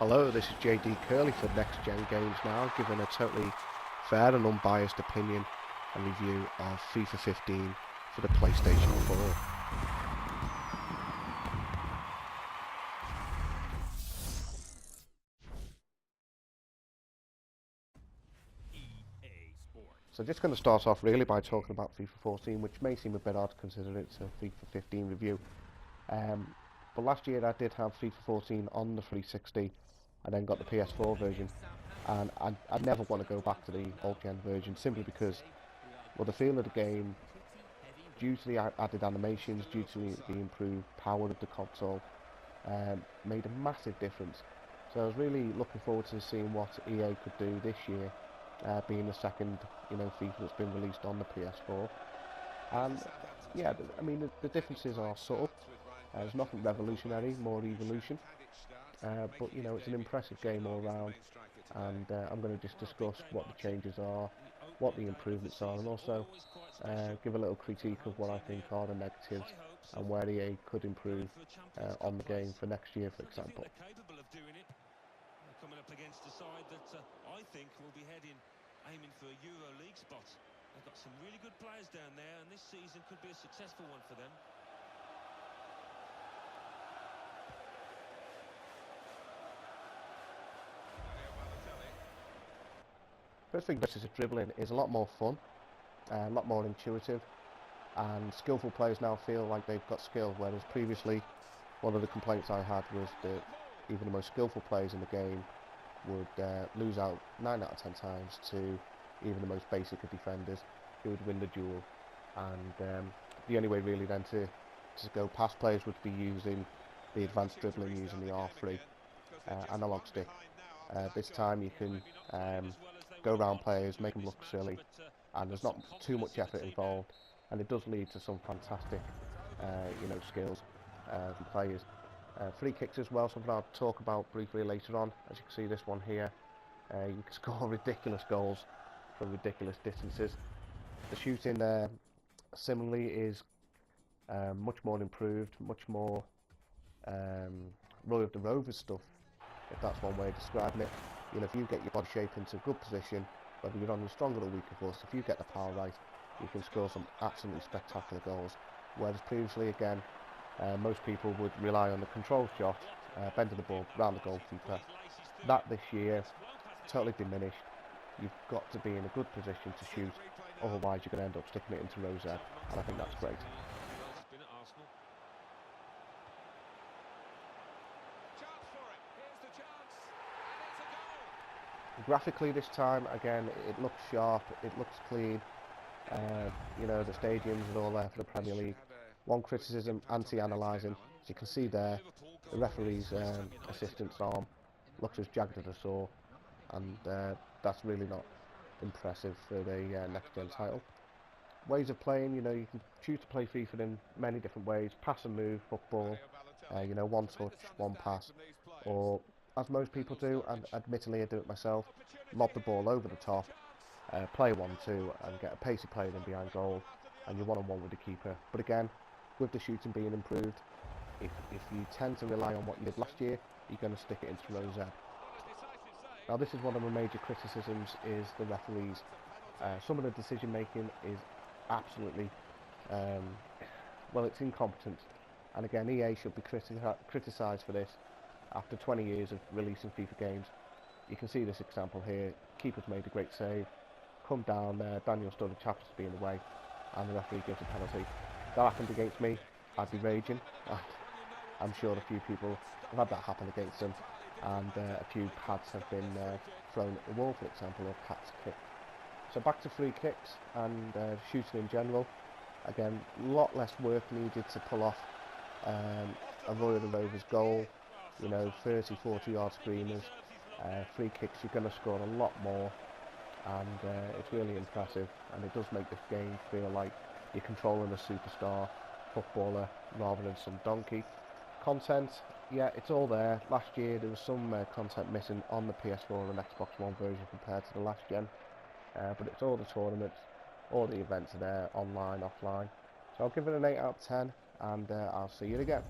Hello, this is JD Curley for Next Gen Games Now, giving a totally fair and unbiased opinion and review of FIFA 15 for the PlayStation 4. So just going to start off really by talking about FIFA 14, which may seem a bit odd considering it's a FIFA 15 review. But last year I did have FIFA 14 on the 360 and then got the PS4 version, and I'd never want to go back to the old gen version simply because, well, the feel of the game, due to the added animations, due to the improved power of the console, made a massive difference. So I was really looking forward to seeing what EA could do this year, being the second, FIFA that's been released on the PS4. And yeah, I mean the differences are subtle. There's nothing revolutionary, more evolution. But it's an impressive game all round, and I'm going to just discuss what the changes are, what the improvements are, and also give a little critique of what I think are the negatives and where EA could improve on the game for next year, for example. Coming up against a side that I think will be aiming for a Euro League spot. They've got some really good players down there, and this season could be a successful one for them. First thing, this is dribbling is a lot more fun, a lot more intuitive, and skillful players now feel like they've got skill, whereas previously one of the complaints I had was that even the most skillful players in the game would lose out 9 out of 10 times to even the most basic of defenders who would win the duel. And the only way really then to go past players would be using the advanced dribbling, using the R3 analog stick. This time you can go around players, make them look silly, and there's not too much effort involved, and it does lead to some fantastic skills from players. Free kicks as well, something I'll talk about briefly later on. As you can see, this one here, you can score ridiculous goals from ridiculous distances. The shooting similarly is much more improved, much more Roy of the Rovers stuff, if that's one way of describing it. If you get your body shape into a good position, whether you're on your stronger or weaker foot, if you get the power right, you can score some absolutely spectacular goals. Whereas previously, again, most people would rely on the control shot, bending the ball round the goalkeeper. That this year, totally diminished. You've got to be in a good position to shoot, otherwise you're going to end up sticking it into row Z, and I think that's great. Graphically this time, again, it looks sharp, it looks clean. The stadiums are all there for the Premier League. One criticism, anti-analysing, as you can see there, the referee's assistant's arm looks as jagged as a saw, and that's really not impressive for the next-gen title. Ways of playing, you can choose to play FIFA in many different ways: pass and move, football, one touch, one pass, or as most people do, and admittedly I do it myself, lob the ball over the top, play 1-2 and get a pacey player in behind goal, and you're one-on-one with the keeper. But again, with the shooting being improved, if you tend to rely on what you did last year, you're going to stick it into row Z. Now this is one of my major criticisms, is the referees. Some of the decision making is absolutely, it's incompetent, and again EA should be criticised for this. After 20 years of releasing FIFA games, you can see this example here. Keeper's made a great save, come down there, Daniel Sturridge happens to be in the way, and the referee gives a penalty. If that happened against me, I'd be raging. I'm sure a few people have had that happen against them, and a few pads have been thrown at the wall, for example, or cats kicked. So back to free kicks and shooting in general. Again, a lot less work needed to pull off a Roy of the Rovers goal. 30, 40 yard screamers. Free kicks, you're going to score a lot more, and it's really impressive, and it does make this game feel like you're controlling a superstar footballer rather than some donkey. Content, yeah, it's all there. Last year there was some content missing on the PS4 and Xbox One version compared to the last gen, but it's all the tournaments, all the events are there, online, offline. So I'll give it an 8 out of 10, and I'll see you again.